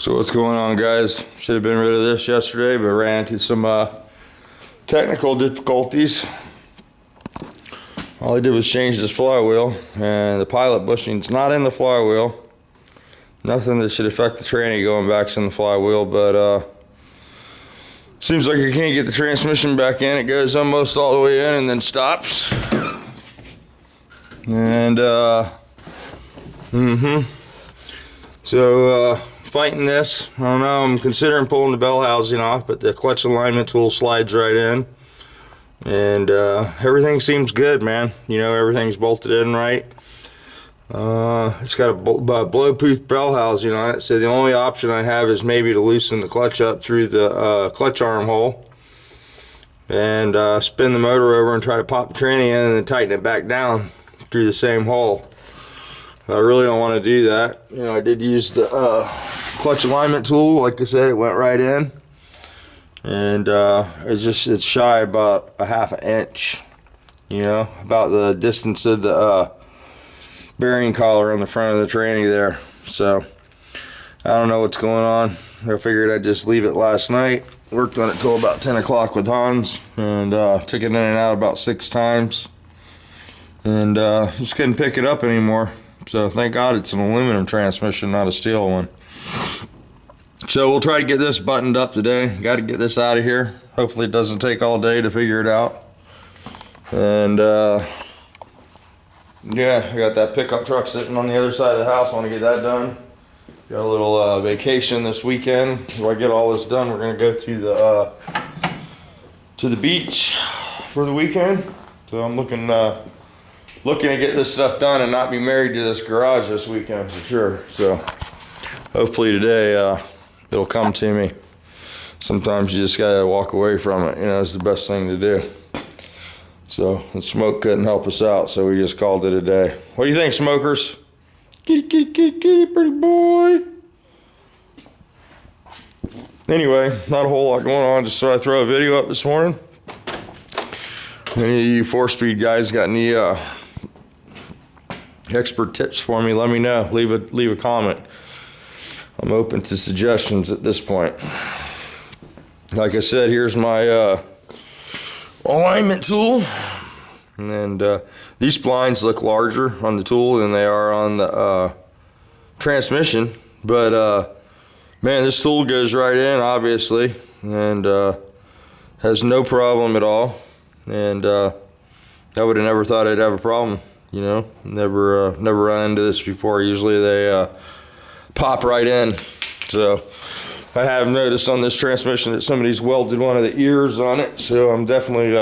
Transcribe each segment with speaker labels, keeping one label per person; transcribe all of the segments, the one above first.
Speaker 1: So what's going on, guys? Should have been rid of this yesterday, but ran into some technical difficulties. All I did was change this flywheel, and the pilot bushing's not in the flywheel. Nothing that should affect the tranny going back's in the flywheel, but seems like I can't get the transmission back in. It goes almost all the way in and then stops. And so fighting this. I don't know, I'm considering pulling the bell housing off, but the clutch alignment tool slides right in. And everything seems good, man. You know, everything's bolted in right. It's got a blow-proof bell housing on it, so the only option I have is maybe to loosen the clutch up through the clutch arm hole and spin the motor over and try to pop the tranny in and then tighten it back down through the same hole. I really don't want to do that. You know, I did use the clutch alignment tool. Like I said, it went right in, and it's shy about a half an inch. You know, about the distance of the bearing collar on the front of the tranny there. So I don't know what's going on. I figured I'd just leave it last night. Worked on it till about 10 o'clock with Hans, and took it in and out about 6 times, and just couldn't pick it up anymore. So thank God it's an aluminum transmission, not a steel one. So we'll try to get this buttoned up today. Got to get this out of here. Hopefully it doesn't take all day to figure it out. And yeah, I got that pickup truck sitting on the other side of the house. I want to get that done. Got a little vacation this weekend. If I get all this done, we're gonna go to the beach for the weekend. So I'm looking to get this stuff done and not be married to this garage this weekend for sure. So hopefully today it'll come to me. Sometimes you just gotta walk away from it. You know, it's the best thing to do. So the smoke couldn't help us out, so we just called it a day. What do you think, smokers? Kitty, pretty boy. Anyway, not a whole lot going on. Just thought I'd throw a video up this morning. Any of you 4-speed guys got any expert tips for me? Let me know. Leave a comment. I'm open to suggestions at this point. Like I said, here's my alignment tool, and these splines look larger on the tool than they are on the transmission, but man, this tool goes right in, obviously, and has no problem at all. And I would have never thought I'd have a problem, you know. Never run into this before. Usually they pop right in. So I have noticed on this transmission that somebody's welded one of the ears on it, so I'm definitely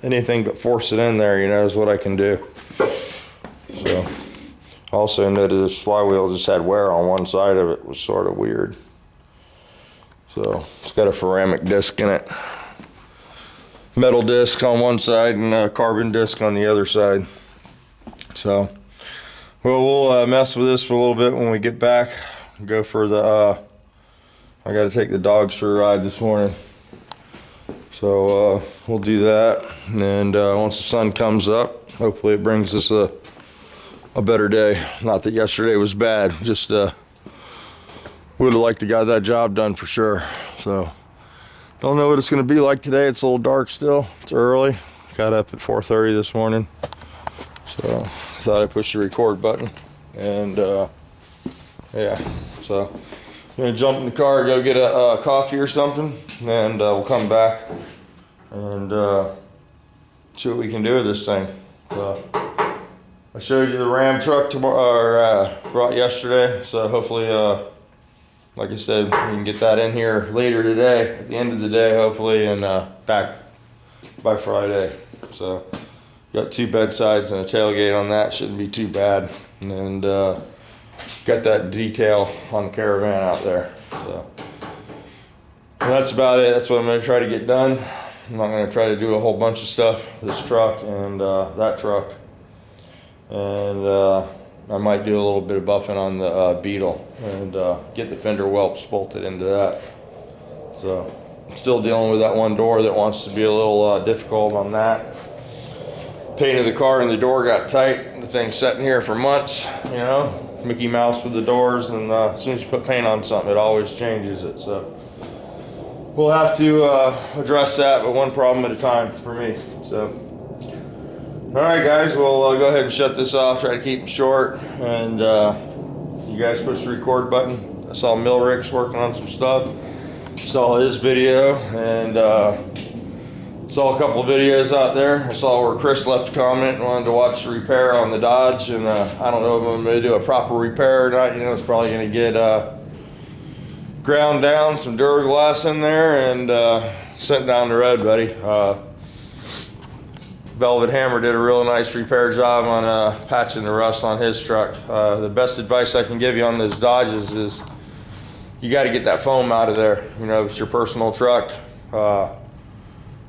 Speaker 1: anything but force it in there, you know, is what I can do. So also noticed this flywheel just had wear on one side of it. Was sort of weird. So it's got a ceramic disc in it, metal disc on one side and a carbon disc on the other side. So we'll mess with this for a little bit when we get back. Go for the I got to take the dogs for a ride this morning, so we'll do that. And once the sun comes up, hopefully it brings us a better day. Not that yesterday was bad, just would have liked to got that job done for sure. So don't know what it's going to be like today. It's a little dark still. It's early. Got up at 4:30 this morning, so I thought I'd push the record button. And yeah, so I'm gonna jump in the car, go get a coffee or something, and we'll come back and see what we can do with this thing. So I showed you the Ram truck brought yesterday, so hopefully, like I said, we can get that in here later today, at the end of the day, hopefully, and back by Friday. So got 2 bedsides and a tailgate on that, shouldn't be too bad, and got that detail on the Caravan out there. So well, that's about it. That's what I'm going to try to get done. I'm not going to try to do a whole bunch of stuff with this truck and that truck, and I might do a little bit of buffing on the Beetle and get the fender whelps bolted into that. So I'm still dealing with that one door that wants to be a little difficult on that. Painted the car and the door got tight. The thing's sitting here for months, you know. Mickey Mouse with the doors, and as soon as you put paint on something, it always changes it. So we'll have to address that, but one problem at a time for me. So, all right, guys, we'll go ahead and shut this off. Try to keep it short, and you guys push the record button. I saw Milrick's working on some stuff. Saw his video, and saw a couple of videos out there. I saw where Chris left a comment and wanted to watch the repair on the Dodge, and I don't know if I'm going to do a proper repair or not. You know, it's probably going to get ground down, some Duraglass in there, and sent down the road, buddy. Velvet Hammer did a real nice repair job on patching the rust on his truck. The best advice I can give you on those Dodges is you got to get that foam out of there. You know, if it's your personal truck,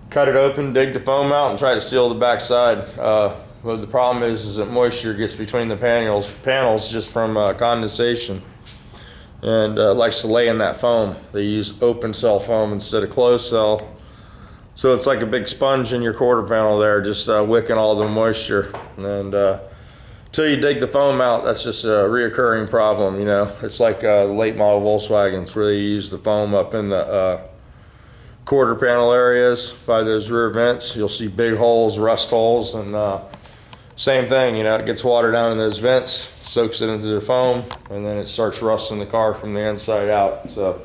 Speaker 1: cut it open, dig the foam out, and try to seal the backside. Well, the problem is that moisture gets between the panels just from condensation, and likes to lay in that foam. They use open cell foam instead of closed cell, so it's like a big sponge in your quarter panel there, just wicking all the moisture. And until you dig the foam out, that's just a reoccurring problem. You know, it's like the late model Volkswagens where they use the foam up in the quarter panel areas by those rear vents. You'll see big holes, rust holes, and same thing, you know, it gets water down in those vents, soaks it into the foam, and then it starts rusting the car from the inside out. So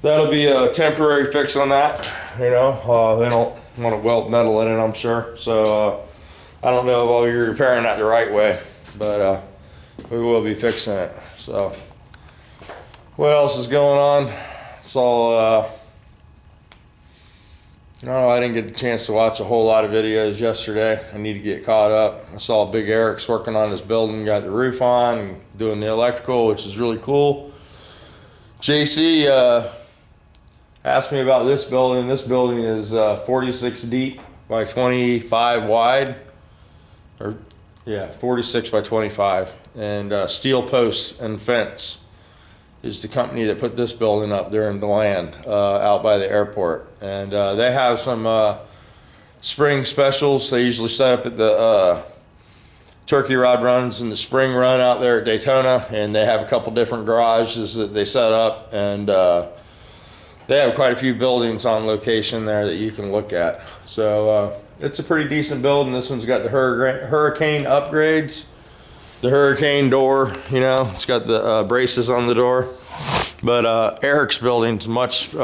Speaker 1: that'll be a temporary fix on that. You know, they don't want to weld metal in it, I'm sure. So I don't know if I'll be repairing that the right way, but we will be fixing it. So what else is going on? So no, I didn't get a chance to watch a whole lot of videos yesterday. I need to get caught up. I saw Big Eric's working on his building, got the roof on, and doing the electrical, which is really cool. JC asked me about this building. This building is 46 deep by 25 wide. Or, yeah, 46 by 25. And steel posts and fence is the company that put this building up there in DeLand, out by the airport. And they have some spring specials. They usually set up at the turkey rod runs and the spring run out there at Daytona, and they have a couple different garages that they set up, and they have quite a few buildings on location there that you can look at. So it's a pretty decent building. This one's got the hurricane upgrades. The hurricane door, you know, it's got the braces on the door. But Eric's building's much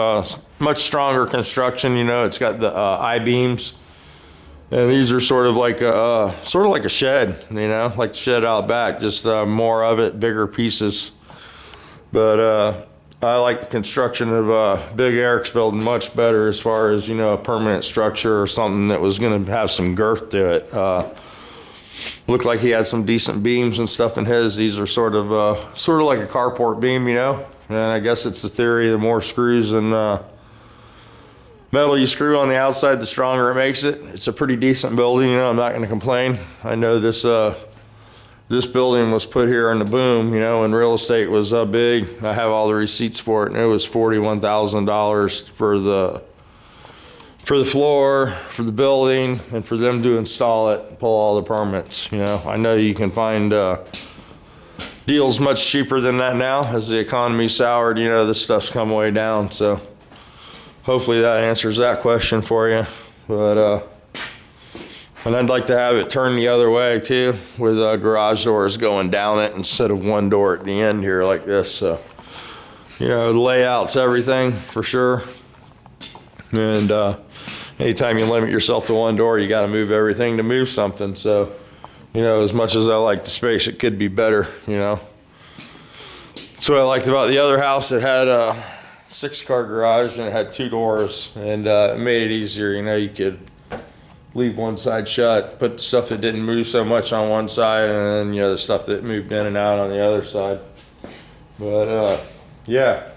Speaker 1: stronger construction. You know, it's got the I-beams, and these are sort of like a shed. You know, like the shed out back, just more of it, bigger pieces. But I like the construction of Big Eric's building much better as far as, you know, a permanent structure or something that was going to have some girth to it. Looked like he had some decent beams and stuff in his. These are sort of like a carport beam, you know. And I guess it's the theory: the more screws and metal you screw on the outside, the stronger it makes it. It's a pretty decent building, you know. I'm not going to complain. I know this building was put here in the boom, you know, when real estate was big. I have all the receipts for it, and it was $41,000 for the floor, for the building, and for them to install it, pull all the permits. You know, I know you can find deals much cheaper than that now. As the economy soured, you know, this stuff's come way down. So hopefully that answers that question for you. But and I'd like to have it turned the other way too, with garage doors going down it instead of one door at the end here like this. So, you know, the layout's everything for sure. And anytime you limit yourself to one door, you got to move everything to move something. So, you know, as much as I like the space, it could be better, you know. So what I liked about the other house, it had a 6-car garage and it had 2 doors, and it made it easier. You know, you could leave one side shut, put the stuff that didn't move so much on one side, and then, you know, the stuff that moved in and out on the other side. But yeah.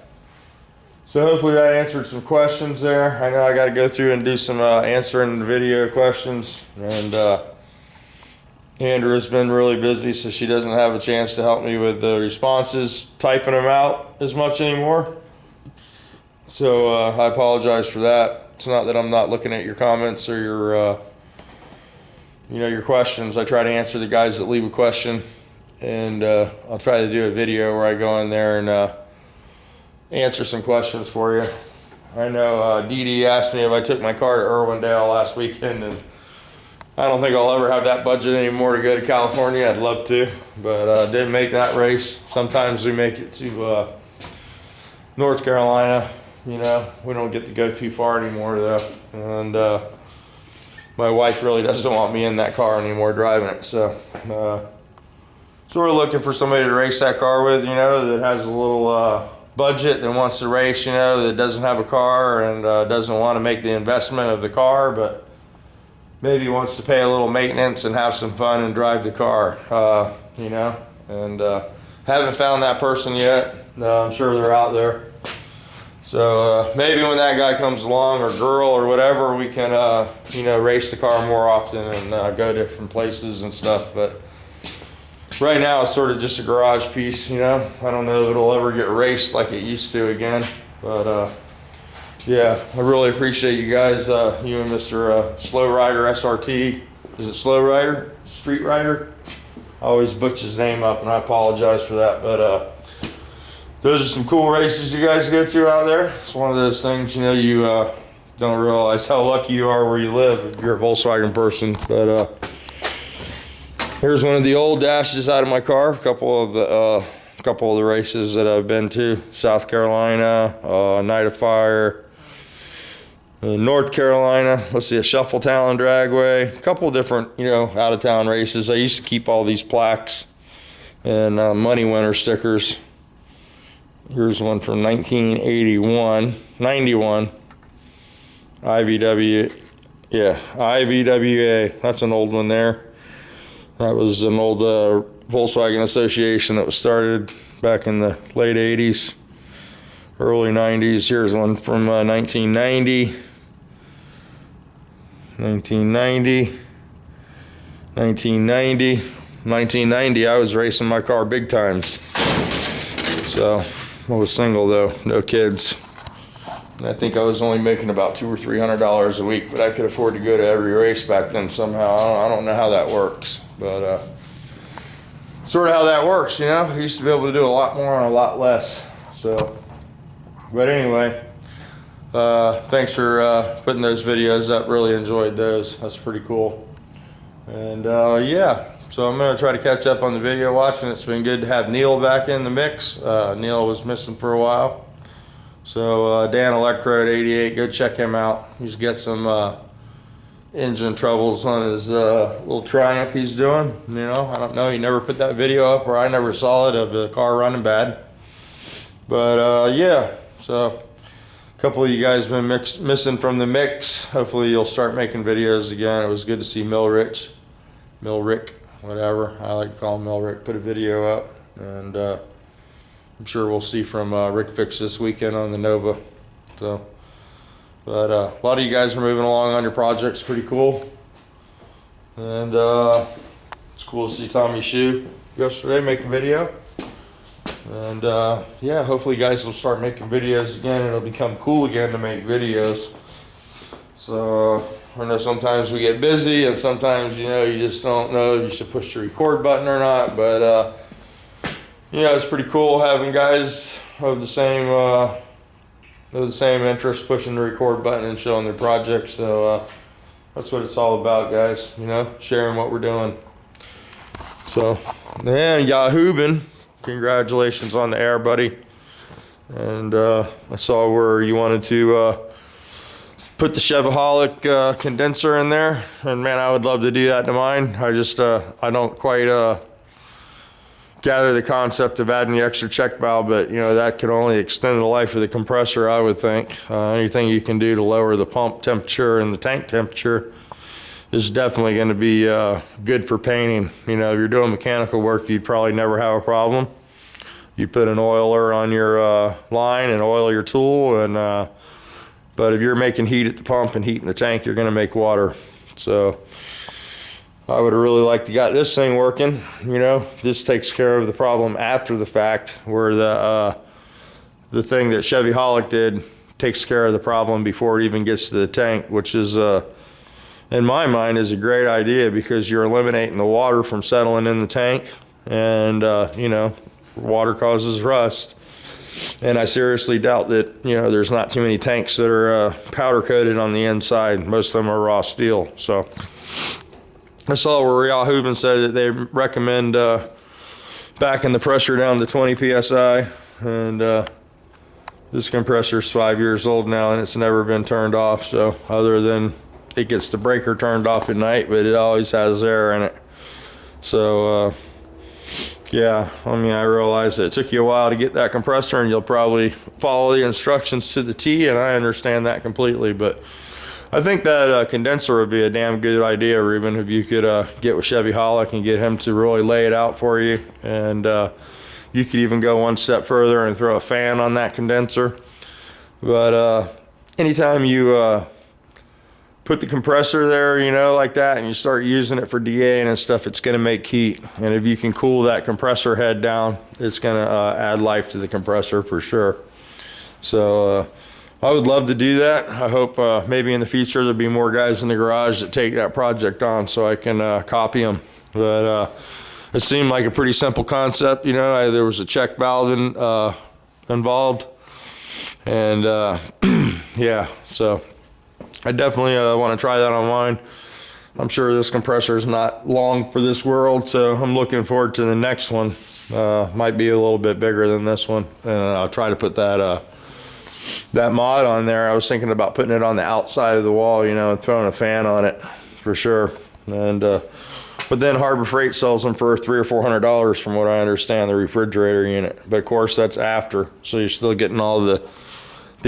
Speaker 1: So hopefully that answered some questions there. I know I got to go through and do some answering the video questions, and Andrew has been really busy, so she doesn't have a chance to help me with the responses, typing them out as much anymore. So I apologize for that. It's not that I'm not looking at your comments or your, you know, your questions. I try to answer the guys that leave a question and I'll try to do a video where I go in there and answer some questions for you. I know Dee Dee asked me if I took my car to Irwindale last weekend, and I don't think I'll ever have that budget anymore to go to California. I'd love to, but didn't make that race. Sometimes we make it to North Carolina. You know, we don't get to go too far anymore though, and my wife really doesn't want me in that car anymore driving it. So we're looking for somebody to race that car with, you know, that has a little budget, that wants to race, you know, that doesn't have a car and doesn't want to make the investment of the car, but maybe wants to pay a little maintenance and have some fun and drive the car, you know, and haven't found that person yet. I'm sure they're out there. So maybe when that guy comes along, or girl, or whatever, we can, you know, race the car more often and go different places and stuff. But right now it's sort of just a garage piece, you know. I don't know if it'll ever get raced like it used to again. But yeah, I really appreciate you guys, you and Mr. Slow Rider SRT. Is it Slow Rider? Street Rider? I always butcher his name up, and I apologize for that. But those are some cool races you guys go to out there. It's one of those things, you know, you don't realize how lucky you are where you live if you're a Volkswagen person. But here's one of the old dashes out of my car. A couple of the races that I've been to: South Carolina, Night of Fire, North Carolina. Let's see, a Shuffletown Dragway. A couple different, you know, out of town races. I used to keep all these plaques and money winner stickers. Here's one from 1981, 91. IVW, yeah, IVWA. That's an old one there. That was an old Volkswagen association that was started back in the late 80s, early 90s. Here's one from 1990. 1990, I was racing my car big times. So I was single though, no kids. And I think I was only making about $200 or $300 a week, but I could afford to go to every race back then somehow. I don't know how that works, but sort of how that works, you know. I used to be able to do a lot more on a lot less. So, but anyway, thanks for putting those videos up. Really enjoyed those. That's pretty cool. And yeah. So I'm going to try to catch up on the video watching. It's been good to have Neil back in the mix. Neil was missing for a while. So Dan Electrode 88, go check him out. He's got some engine troubles on his little Triumph he's doing. You know, I don't know. He never put that video up, or I never saw it, of the car running bad. But yeah, so a couple of you guys been missing from the mix. Hopefully you'll start making videos again. It was good to see Milrick, whatever I like to call him, Milrick, put a video up, and I'm sure we'll see from Rick Fix this weekend on the Nova. So, but a lot of you guys are moving along on your projects, pretty cool. And it's cool to see Tommy Shoe yesterday make a video. And yeah, hopefully you guys will start making videos again, and it'll become cool again to make videos. So I know sometimes we get busy, and sometimes, you know, you just don't know if you should push the record button or not. But you know, it's pretty cool having guys of the same interest pushing the record button and showing their projects. So that's what it's all about, guys. You know, sharing what we're doing. So yeah, Yahooben, congratulations on the air, buddy. And I saw where you wanted to put the Chevaholic condenser in there, and man, I would love to do that to mine. I just I don't quite gather the concept of adding the extra check valve, but you know, that could only extend the life of the compressor, I would think. Anything you can do to lower the pump temperature and the tank temperature is definitely going to be good for painting. You know, if you're doing mechanical work, you'd probably never have a problem. You put an oiler on your line and oil your tool, and but if you're making heat at the pump and heat in the tank, you're going to make water. So I would have really liked to got this thing working. You know, this takes care of the problem after the fact, where the thing that Chevaholic did takes care of the problem before it even gets to the tank, which is in my mind is a great idea, because you're eliminating the water from settling in the tank, and you know, water causes rust. And I seriously doubt that, you know, there's not too many tanks that are powder coated on the inside. Most of them are raw steel. So I saw where Real Hubin said that they recommend backing the pressure down to 20 psi, and this compressor's 5 years old now and it's never been turned off. So other than it gets the breaker turned off at night, but it always has air in it. So yeah, I mean, I realize that it took you a while to get that compressor, and you'll probably follow the instructions to the T, and I understand that completely. But I think that condenser would be a damn good idea, Ruben, if you could get with Chevy Hollick and get him to really lay it out for you. And you could even go one step further and throw a fan on that condenser. But anytime you put the compressor there, you know, like that, and you start using it for DA and stuff, it's going to make heat. And if you can cool that compressor head down, it's going to add life to the compressor for sure. So I would love to do that. I hope maybe in the future there'll be more guys in the garage that take that project on so I can copy them. But it seemed like a pretty simple concept. You know, there was a check valve involved, and yeah, so I definitely want to try that on mine. I'm sure this compressor is not long for this world, so I'm looking forward to the next one. Might be a little bit bigger than this one, and I'll try to put that that mod on there. I was thinking about putting it on the outside of the wall, you know, and throwing a fan on it for sure. And but then Harbor Freight sells them for $300 or $400 from what I understand, the refrigerator unit. But of course that's after, so you're still getting all the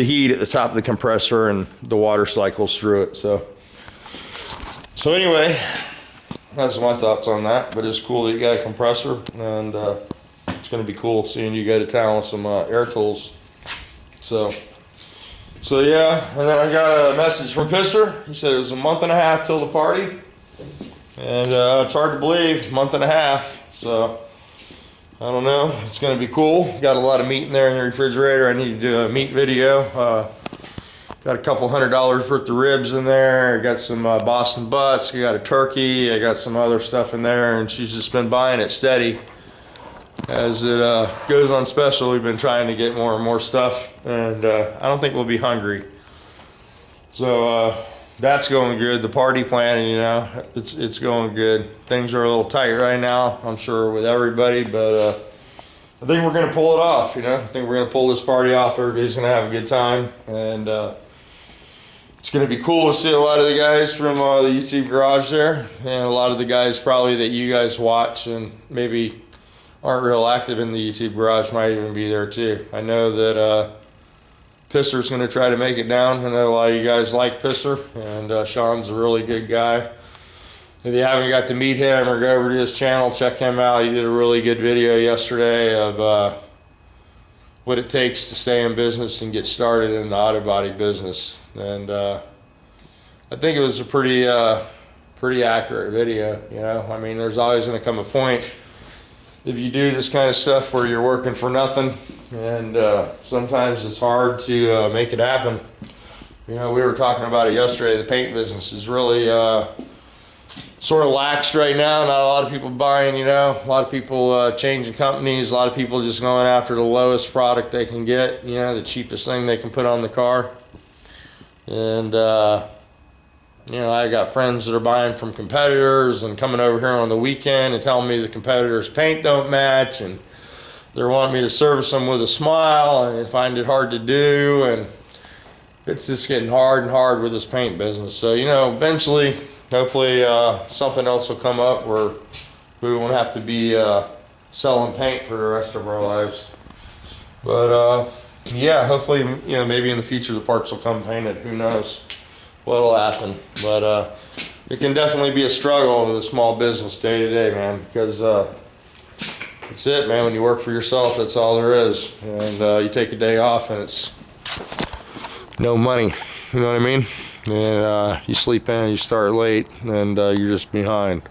Speaker 1: heat at the top of the compressor and the water cycles through it. So anyway, that's my thoughts on that. But it's cool that you got a compressor, and it's going to be cool seeing you go to town with some air tools. So yeah, and then I got a message from Pister. He said it was a month and a half till the party, and it's hard to believe, a month and a half. So I don't know, it's going to be cool. Got a lot of meat in there in the refrigerator. I need to do a meat video. Got a couple $100 worth of ribs in there. I got some Boston butts. I got a turkey. I got some other stuff in there, and she's just been buying it steady as it goes on special. We've been trying to get more and more stuff, and I don't think we'll be hungry. So that's going good. The party planning, you know, it's going good. Things are a little tight right now, I'm sure, with everybody, but I think we're gonna pull it off. You know, I think we're gonna pull this party off. Everybody's gonna have a good time, and it's gonna be cool to see a lot of the guys from the YouTube garage there, and a lot of the guys probably that you guys watch and maybe aren't real active in the YouTube garage might even be there too. I know that Pisser's going to try to make it down. I know a lot of you guys like Pisser, and Sean's a really good guy. If you haven't got to meet him or go over to his channel, check him out. He did a really good video yesterday of what it takes to stay in business and get started in the auto body business. And I think it was a pretty accurate video. You know, I mean, there's always going to come a point if you do this kind of stuff where you're working for nothing, and sometimes it's hard to make it happen. You know, we were talking about it yesterday. The paint business is really sort of laxed right now. Not a lot of people buying, you know, a lot of people changing companies, a lot of people just going after the lowest product they can get, you know, the cheapest thing they can put on the car. And you know, I got friends that are buying from competitors and coming over here on the weekend and telling me the competitors' paint don't match, and they're wanting me to service them with a smile, and I find it hard to do, and it's just getting hard and hard with this paint business. So, you know, eventually, hopefully something else will come up where we won't have to be selling paint for the rest of our lives. But yeah, hopefully, you know, maybe in the future the parts will come painted. Who knows what'll happen? But it can definitely be a struggle with a small business day to day, man, because that's it, man. When you work for yourself, that's all there is. And you take a day off and it's no money, you know what I mean? And you sleep in, you start late, and you're just behind.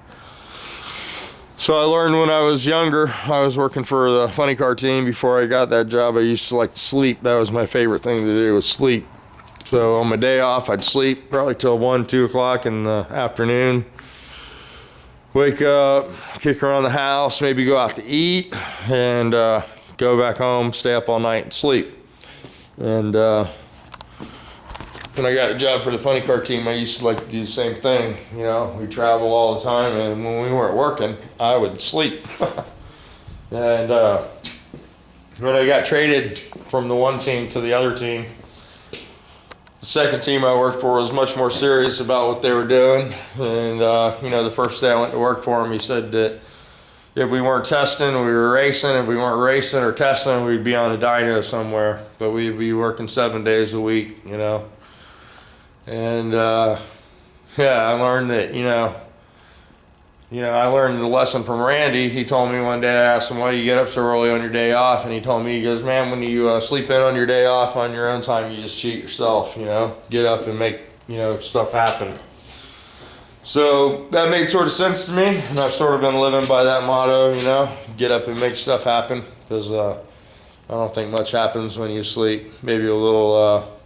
Speaker 1: So I learned when I was younger, I was working for the funny car team. Before I got that job, I used to like to sleep. That was my favorite thing to do, was sleep. So on my day off, I'd sleep probably till 1, 2 o'clock in the afternoon. wake up, kick around the house, maybe go out to eat, and go back home, stay up all night and sleep. And when I got a job for the funny car team, I used to like to do the same thing. You know, we travel all the time, and when we weren't working, I would sleep. And when I got traded from the one team to the other team, the second team I worked for was much more serious about what they were doing. And you know, the first day I went to work for him, he said that if we weren't testing, we were racing. If we weren't racing or testing, we'd be on a dyno somewhere. But we'd be working 7 days a week, you know. And yeah, I learned that, I learned the lesson from Randy. He told me one day, I asked him, why do you get up so early on your day off? And he told me, he goes, man, when you sleep in on your day off on your own time, you just cheat yourself, get up and make, stuff happen. So that made sort of sense to me, and I've sort of been living by that motto, get up and make stuff happen, because I don't think much happens when you sleep. Maybe a little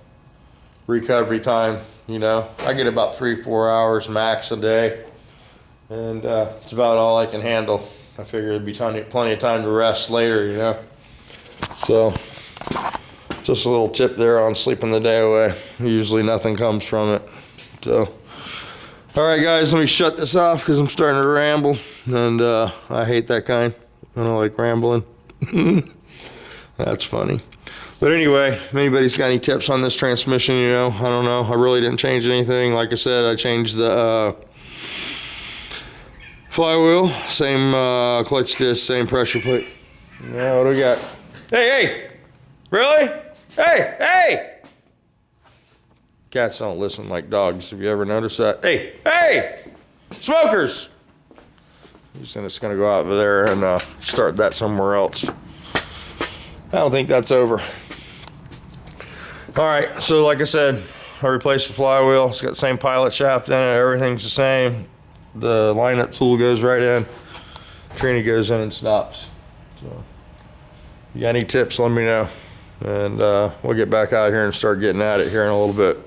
Speaker 1: recovery time, I get about 3-4 hours max a day, and it's about all I can handle. I figure there'd be plenty of time to rest later, So just a little tip there on sleeping the day away. Usually nothing comes from it. So all right, guys, let me shut this off because I'm starting to ramble, and I hate that kind. I don't like rambling. That's funny. But anyway, if anybody's got any tips on this transmission, I don't know. I really didn't change anything. Like I said, I changed the flywheel, same clutch disc, same pressure plate. Now, what do we got? Hey, really? Hey! Cats don't listen like dogs. Have you ever noticed that? Hey! Smokers! Then it's going to go out over there and start that somewhere else. I don't think that's over. All right, so like I said, I replaced the flywheel. It's got the same pilot shaft in it. Everything's the same. The lineup tool goes right in. Trina goes in and stops. So, if you got any tips, let me know. And we'll get back out here and start getting at it here in a little bit.